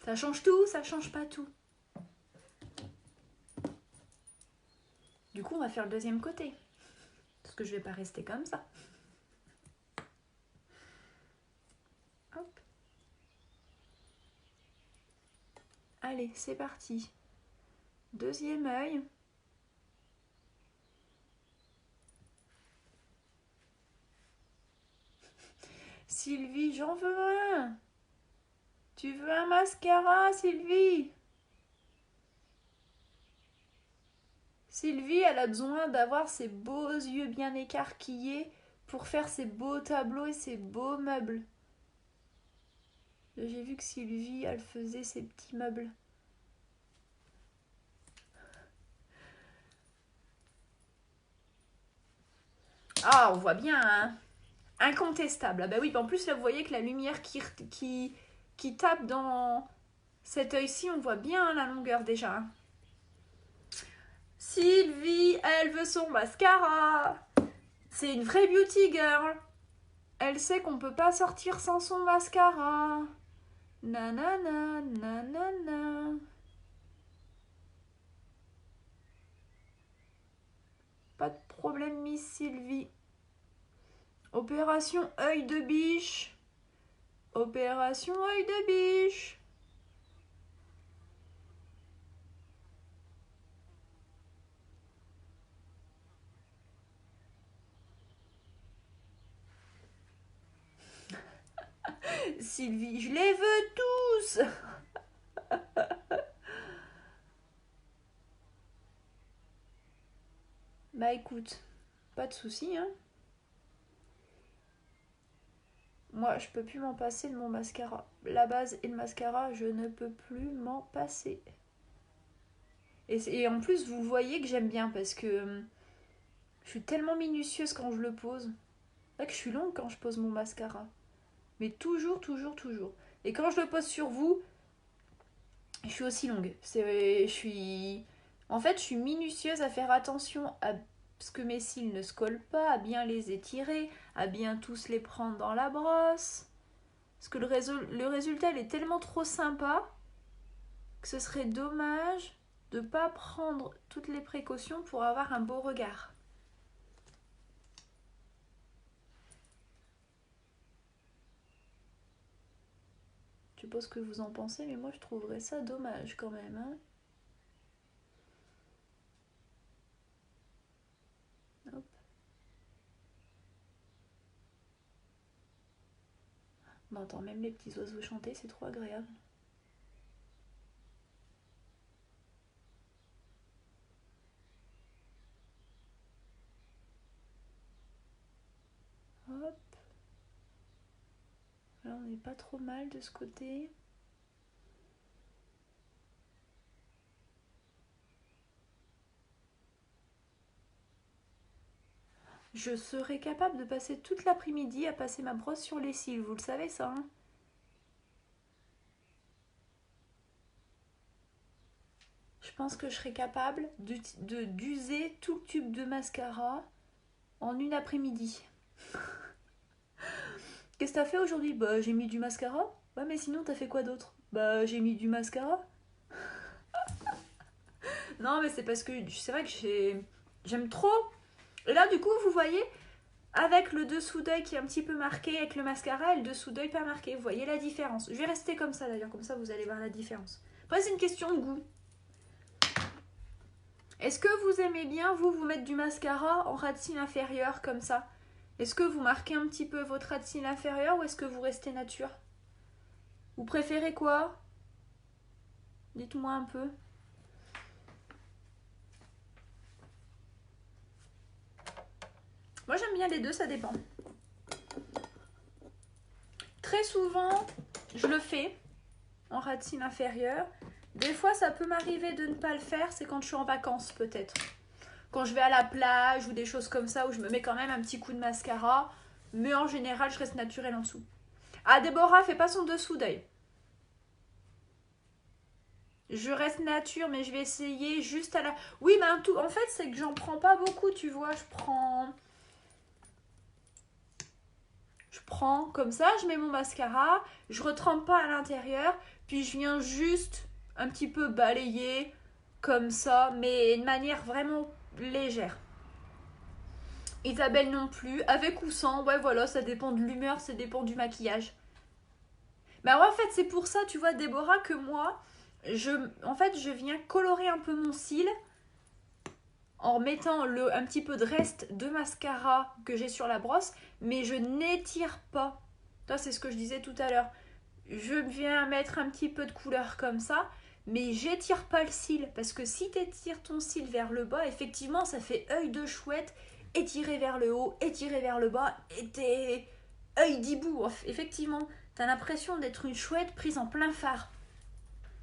Ça change tout, ça change pas tout. Du coup, on va faire le deuxième côté. Parce que je vais pas rester comme ça. Hop. Allez, c'est parti. Deuxième œil. Sylvie, j'en veux un. Tu veux un mascara, Sylvie? Sylvie, elle a besoin d'avoir ses beaux yeux bien écarquillés pour faire ses beaux tableaux et ses beaux meubles. J'ai vu que Sylvie, elle faisait ses petits meubles. Ah, on voit bien, hein. Incontestable. Ah bah oui, en plus, là, vous voyez que la lumière qui tape dans cet œil-ci, on voit bien la longueur déjà. Sylvie, elle veut son mascara. C'est une vraie beauty girl. Elle sait qu'on peut pas sortir sans son mascara. Nanana, nanana. Pas de problème, Miss Sylvie. Opération œil de biche. Opération œil de biche. Sylvie, je les veux tous. Bah écoute, pas de soucis, hein. Moi, je peux plus m'en passer de mon mascara. La base et le mascara, je ne peux plus m'en passer. Et en plus, vous voyez que j'aime bien parce que je suis tellement minutieuse quand je le pose. C'est vrai que je suis longue quand je pose mon mascara. Mais toujours, toujours, toujours. Et quand je le pose sur vous, je suis aussi longue. En fait, je suis minutieuse à faire attention à ce que mes cils ne se collent pas, à bien les étirer, à bien tous les prendre dans la brosse. Parce que le résultat, il est tellement trop sympa que ce serait dommage de ne pas prendre toutes les précautions pour avoir un beau regard. Je sais pas ce que vous en pensez, mais moi je trouverais ça dommage quand même, hein. Hop. On entend même les petits oiseaux chanter, c'est trop agréable. Hop. Là on n'est pas trop mal de ce côté. Je serais capable de passer toute l'après-midi à passer ma brosse sur les cils, vous le savez ça, hein? Je pense que je serais capable d'user tout le tube de mascara en une après-midi. Qu'est-ce que t'as fait aujourd'hui? Bah j'ai mis du mascara. Ouais mais sinon t'as fait quoi d'autre? Bah j'ai mis du mascara. Non mais c'est parce que c'est vrai que j'aime trop. Et là du coup vous voyez, avec le dessous d'œil qui est un petit peu marqué avec le mascara et le dessous d'œil pas marqué, vous voyez la différence. Je vais rester comme ça d'ailleurs, comme ça vous allez voir la différence. Après c'est une question de goût. Est-ce que vous aimez bien vous mettre du mascara en ras de cils inférieur comme ça? Est-ce que vous marquez un petit peu votre trait de cils inférieur ou est-ce que vous restez nature? Vous préférez quoi? Dites-moi un peu. Moi j'aime bien les deux, ça dépend. Très souvent, je le fais en ras de cils inférieur. Des fois, ça peut m'arriver de ne pas le faire, c'est quand je suis en vacances peut-être. Quand je vais à la plage ou des choses comme ça où je me mets quand même un petit coup de mascara. Mais en général, je reste naturelle en dessous. Ah, Déborah, fais pas son dessous d'œil. Je reste nature, mais je vais essayer juste à la... Oui, ben tout. En fait, c'est que j'en prends pas beaucoup, tu vois. Je prends comme ça, je mets mon mascara, je retrempe pas à l'intérieur, puis je viens juste un petit peu balayer comme ça, mais de manière vraiment légère. Isabelle non plus, avec ou sans, ouais voilà, ça dépend de l'humeur, ça dépend du maquillage. Bah ouais, en fait c'est pour ça, tu vois Déborah, que moi, je viens colorer un peu mon cil en mettant un petit peu de reste de mascara que j'ai sur la brosse, mais je n'étire pas. Ça c'est ce que je disais tout à l'heure. Je viens mettre un petit peu de couleur comme ça, mais j'étire pas le cil, parce que si tu étires ton cil vers le bas, effectivement ça fait œil de chouette, étiré vers le haut, étiré vers le bas, et t'es œil d'hibou. Effectivement, t'as l'impression d'être une chouette prise en plein phare,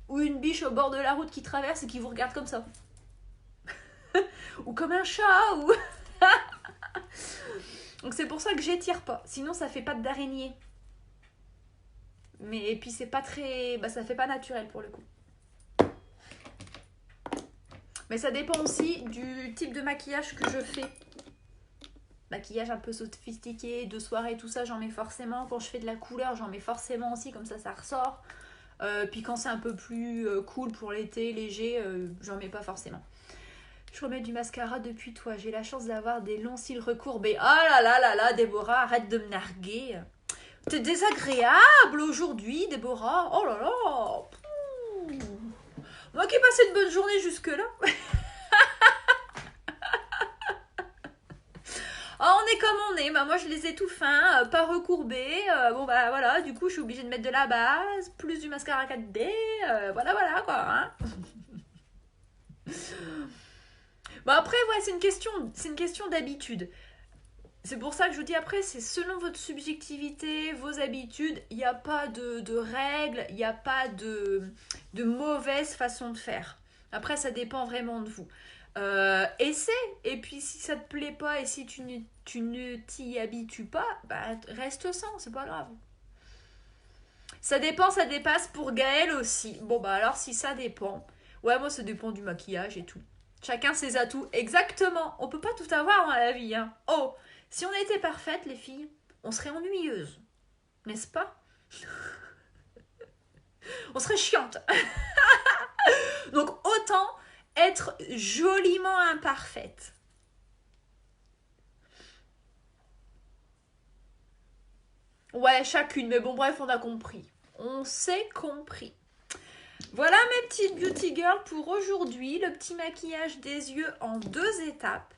ou une biche au bord de la route qui traverse et qui vous regarde comme ça. Ou comme un chat, ou... Donc c'est pour ça que j'étire pas, sinon ça fait patte d'araignée. Mais et puis c'est pas très... Bah ça fait pas naturel pour le coup. Mais ça dépend aussi du type de maquillage que je fais. Maquillage un peu sophistiqué, de soirée, tout ça, j'en mets forcément. Quand je fais de la couleur, j'en mets forcément aussi, comme ça ressort. Puis quand c'est un peu plus cool pour l'été, léger, j'en mets pas forcément. Je remets du mascara depuis toi. J'ai la chance d'avoir des longs cils recourbés. Oh là là là là, Déborah, arrête de me narguer. T'es désagréable aujourd'hui, Déborah. Oh là là. Moi qui ai passé une bonne journée jusque-là. Oh, on est comme on est. Bah, moi, je les ai tout fins, pas recourbés. Bon, bah voilà, du coup, je suis obligée de mettre de la base, plus du mascara 4D. Voilà, voilà, quoi. Hein. Bon, après, ouais, c'est une question d'habitude. C'est pour ça que je vous dis après, c'est selon votre subjectivité, vos habitudes, il n'y a pas de règles, il n'y a pas de mauvaise façon de faire. Après, ça dépend vraiment de vous. Essaie, et puis si ça te plaît pas et si tu ne t'y habitues pas, bah reste sans, c'est pas grave. Ça dépend, ça dépasse pour Gaël aussi. Bon bah alors si ça dépend, ouais moi ça dépend du maquillage et tout. Chacun ses atouts, exactement. On peut pas tout avoir dans la vie, hein. Oh, si on était parfaite les filles, on serait ennuyeuse, n'est-ce pas? On serait chiante. Donc autant être joliment imparfaite. Ouais, chacune, mais bon bref, on a compris. On s'est compris. Voilà mes petites beauty girls pour aujourd'hui. Le petit maquillage des yeux en 2 étapes.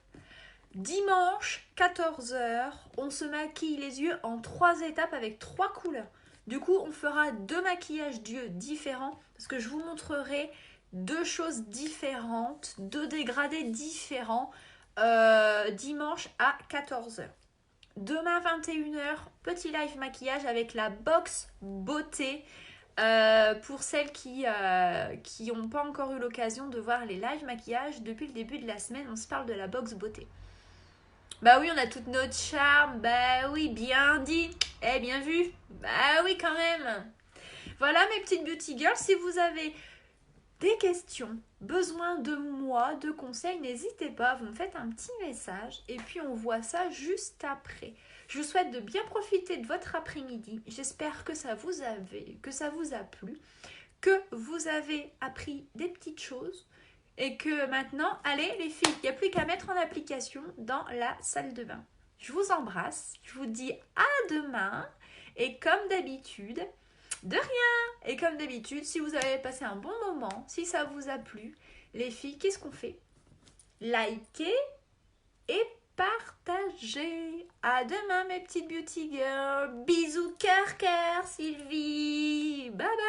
Dimanche, 14h, on se maquille les yeux en 3 étapes avec 3 couleurs. Du coup, on fera 2 maquillages d'yeux différents parce que je vous montrerai 2 choses différentes, 2 dégradés différents dimanche à 14h. Demain 21h, petit live maquillage avec la box beauté. Pour celles qui n'ont pas encore eu l'occasion de voir les live maquillage, depuis le début de la semaine, on se parle de la box beauté. Bah oui, on a toute notre charme. Bah oui, bien dit. Eh, bien vu. Bah oui, quand même. Voilà mes petites beauty girls. Si vous avez des questions, besoin de moi, de conseils, n'hésitez pas. Vous me faites un petit message et puis on voit ça juste après. Je vous souhaite de bien profiter de votre après-midi. J'espère que ça vous a plu, que vous avez appris des petites choses. Et que maintenant, allez les filles, il n'y a plus qu'à mettre en application dans la salle de bain. Je vous embrasse, je vous dis à demain. Et comme d'habitude, de rien. Et comme d'habitude, si vous avez passé un bon moment, si ça vous a plu, les filles, qu'est-ce qu'on fait? Likez et partagez. À demain mes petites beauty girls. Bisous cœur cœur Sylvie. Bye bye.